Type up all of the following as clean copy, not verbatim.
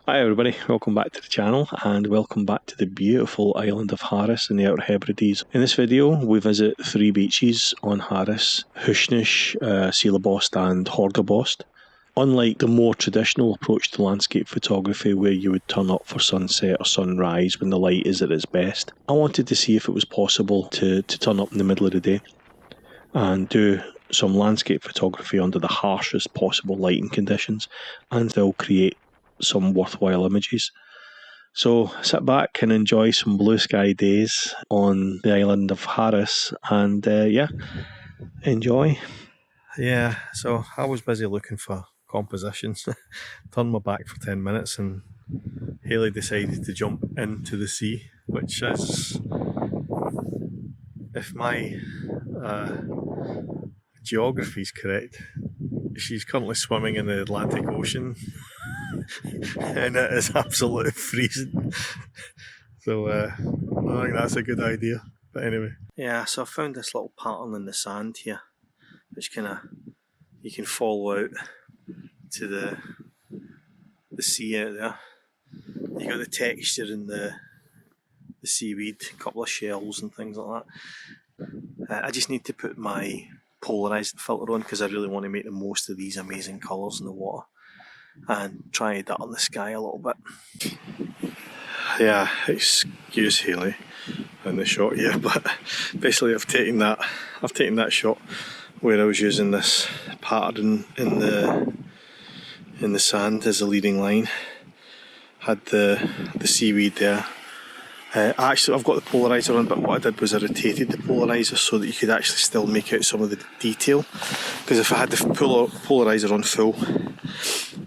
Hi everybody, welcome back to the channel and welcome back to the beautiful island of Harris in the Outer Hebrides. In this video we visit three beaches on Harris: Hushinish, Seilebost and Horgabost. Unlike the more traditional approach to landscape photography where you would turn up for sunset or sunrise when the light is at its best, I wanted to see if it was possible to turn up in the middle of the day and do some landscape photography under the harshest possible lighting conditions and still create some worthwhile images. So sit back and enjoy some blue sky days on the island of Harris and enjoy. Yeah, so I was busy looking for compositions. Turned my back for 10 minutes and Hayley decided to jump into the sea, which is, if my geography is correct, she's currently swimming in the Atlantic Ocean and it is absolutely freezing. So I think that's a good idea. But anyway. Yeah, so I found this little pattern in the sand here, which you can follow out to the sea out there. You got the texture in the seaweed, a couple of shells and things like that. I just need to put my polarised filter on because I really want to make the most of these amazing colours in the water and try that on the sky a little bit. Yeah, excuse Hayley in the shot here, but basically I've taken that shot where I was using this pattern in the sand as a leading line. Had the seaweed there. Actually, I've got the polarizer on, but what I did was I rotated the polarizer so that you could actually still make out some of the detail. Because if I had the polarizer on full,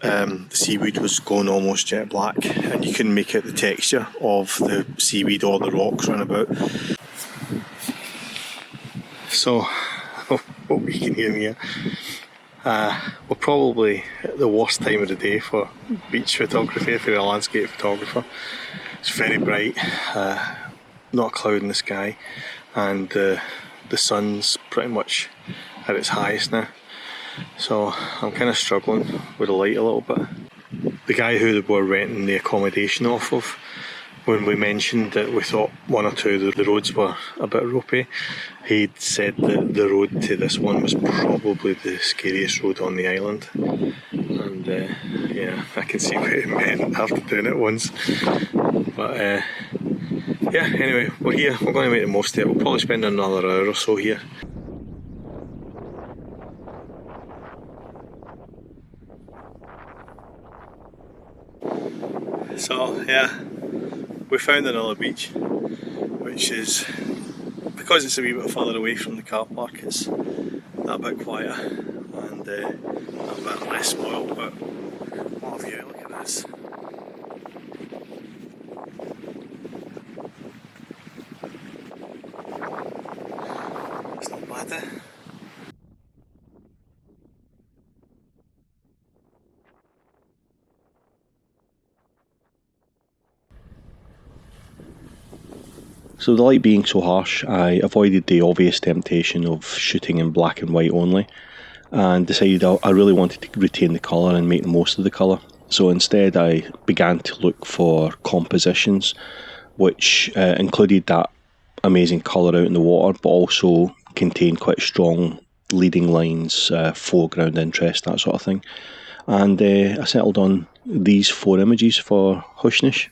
the seaweed was going almost jet black, and you couldn't make out the texture of the seaweed or the rocks round about. So, hope you can hear me here. We're probably at the worst time of the day for beach photography if you're a landscape photographer. It's very bright, not a cloud in the sky, and the sun's pretty much at its highest now. So I'm kind of struggling with the light a little bit. The guy who we're renting the accommodation off of, when we mentioned that we thought one or two of the roads were a bit ropey, he'd said that the road to this one was probably the scariest road on the island. And yeah, I can see what it meant after doing it once. But yeah, anyway, we're here, we're going to make the most of it. We'll probably spend another hour or so here. So yeah, we found another beach, which is, because it's a wee bit further away from the car park, it's that bit quieter and a bit less spoiled, but what a view, look at this. It's not bad, eh? So the light being so harsh, I avoided the obvious temptation of shooting in black and white only, and decided I really wanted to retain the colour and make the most of the colour. So instead I began to look for compositions which included that amazing colour out in the water, but also contained quite strong leading lines, foreground interest, that sort of thing. And I settled on these 4 images for Hushinish.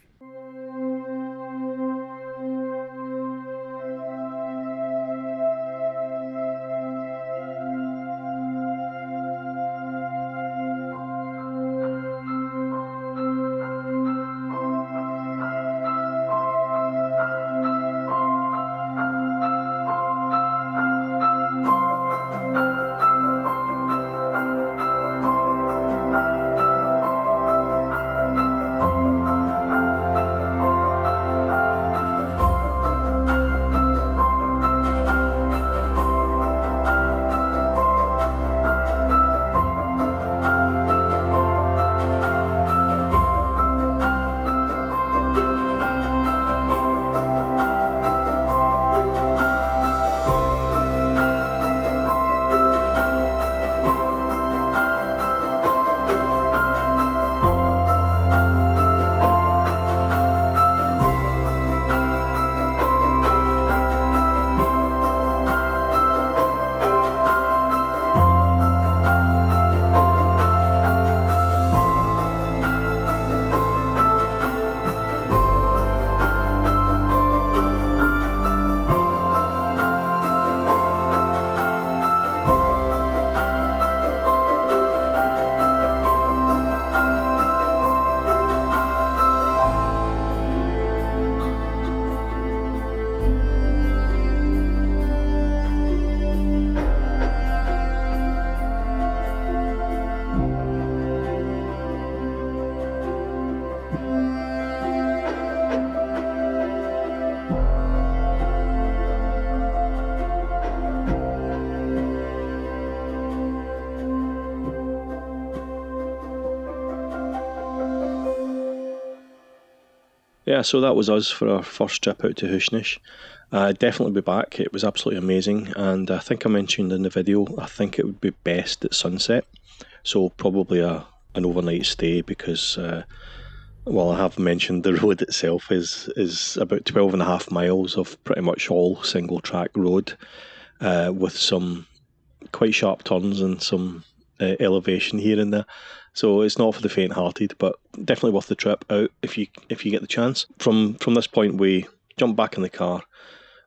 Yeah, so that was us for our first trip out to Hushinish. I'd definitely be back. It was absolutely amazing, and I think I mentioned in the video, I think it would be best at sunset. So probably an overnight stay because, well, I have mentioned the road itself is about 12.5 miles of pretty much all single track road, with some quite sharp turns and some elevation here and there. So it's not for the faint-hearted, but definitely worth the trip out if you get the chance. From this point, we jumped back in the car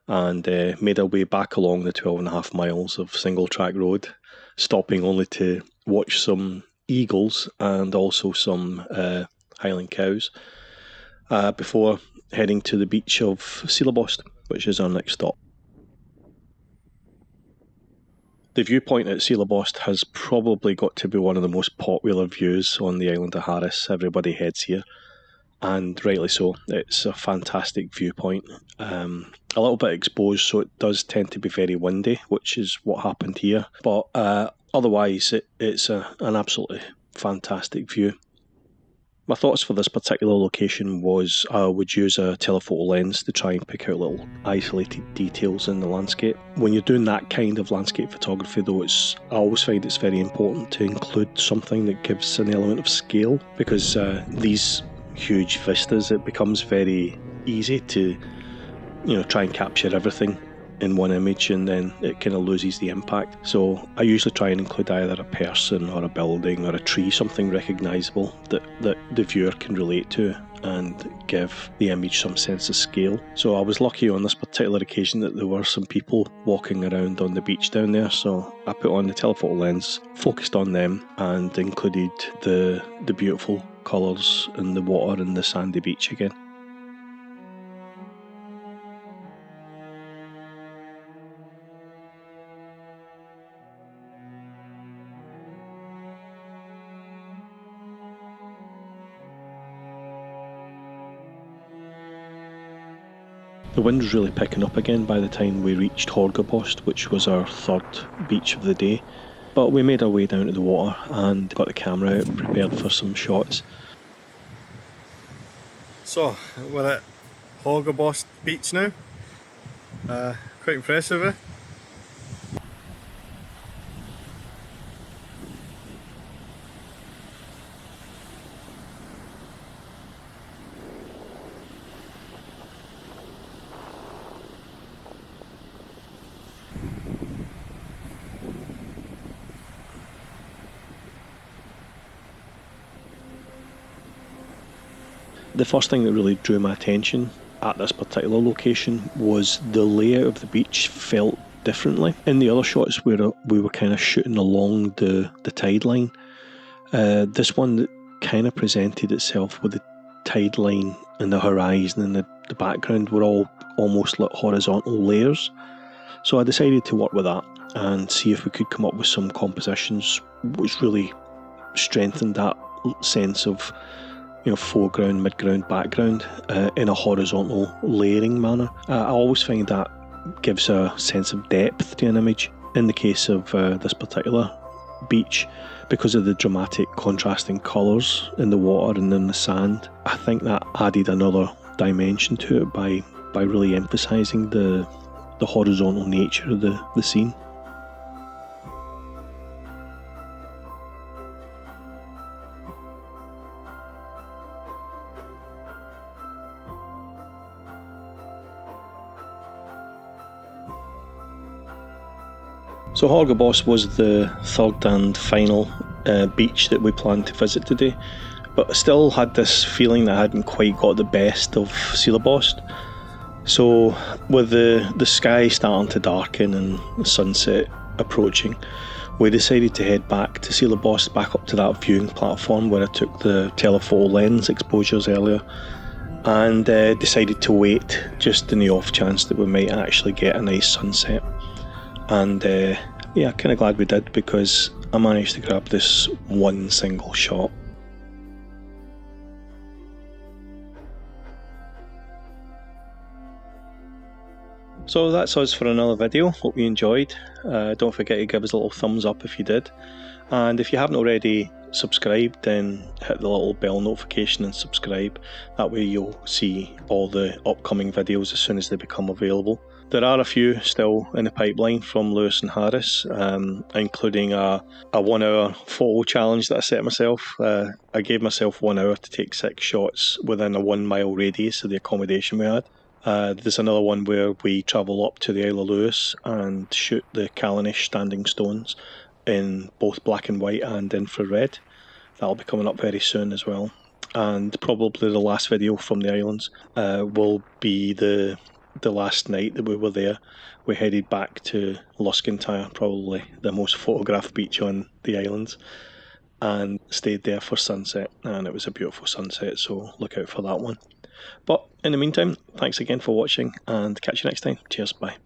and made our way back along the 12.5 miles of single track road, stopping only to watch some eagles and also some Highland cows before heading to the beach of Seilebost, which is our next stop. The viewpoint at Seilebost has probably got to be one of the most popular views on the island of Harris. Everybody heads here, and rightly so. It's a fantastic viewpoint. A little bit exposed, so it does tend to be very windy, which is what happened here. But otherwise, it's an absolutely fantastic view. My thoughts for this particular location was I would use a telephoto lens to try and pick out little isolated details in the landscape. When you're doing that kind of landscape photography though, I always find it's very important to include something that gives an element of scale, because these huge vistas, it becomes very easy to try and capture everything in one image, and then it kind of loses the impact. So I usually try and include either a person or a building or a tree, something recognisable that the viewer can relate to and give the image some sense of scale. So I was lucky on this particular occasion that there were some people walking around on the beach down there, so I put on the telephoto lens, focused on them, and included the beautiful colours in the water and the sandy beach again. The wind was really picking up again by the time we reached Horgabost, which was our third beach of the day. But we made our way down to the water and got the camera out, prepared for some shots. So we're at Horgabost beach now. Quite impressive, eh? The first thing that really drew my attention at this particular location was the layout of the beach felt differently. In the other shots where we were kind of shooting along the tide line, this one kind of presented itself with the tide line and the horizon and the background were all almost like horizontal layers. So I decided to work with that and see if we could come up with some compositions which really strengthened that sense of foreground, midground, background in a horizontal layering manner. I always find that gives a sense of depth to an image. In the case of this particular beach, because of the dramatic contrasting colours in the water and in the sand, I think that added another dimension to it by really emphasising the horizontal nature of the scene. So Horgabost was the third and final beach that we planned to visit today, but I still had this feeling that I hadn't quite got the best of Seilebost. So with the sky starting to darken and the sunset approaching, we decided to head back to Seilebost, back up to that viewing platform where I took the telephoto lens exposures earlier, and decided to wait just in the off chance that we might actually get a nice sunset. And yeah, kind of glad we did, because I managed to grab this one single shot. So that's us for another video. Hope you enjoyed. Don't forget to give us a little thumbs up if you did. And if you haven't already, subscribed, then hit the little bell notification and subscribe. That way you'll see all the upcoming videos as soon as they become available. There are a few still in the pipeline from Lewis and Harris, including a 1 hour photo challenge that I set myself. I gave myself 1 hour to take 6 shots within a 1 mile radius of the accommodation we had. There's another one where we travel up to the Isle of Lewis and shoot the Hushinish standing stones in both black and white and infrared. That'll be coming up very soon as well. And probably the last video from the islands will be the last night that we were there. We headed back to Luskintyre, probably the most photographed beach on the islands, and stayed there for sunset, and it was a beautiful sunset, so look out for that one. But in the meantime, thanks again for watching, and catch you next time. Cheers, bye.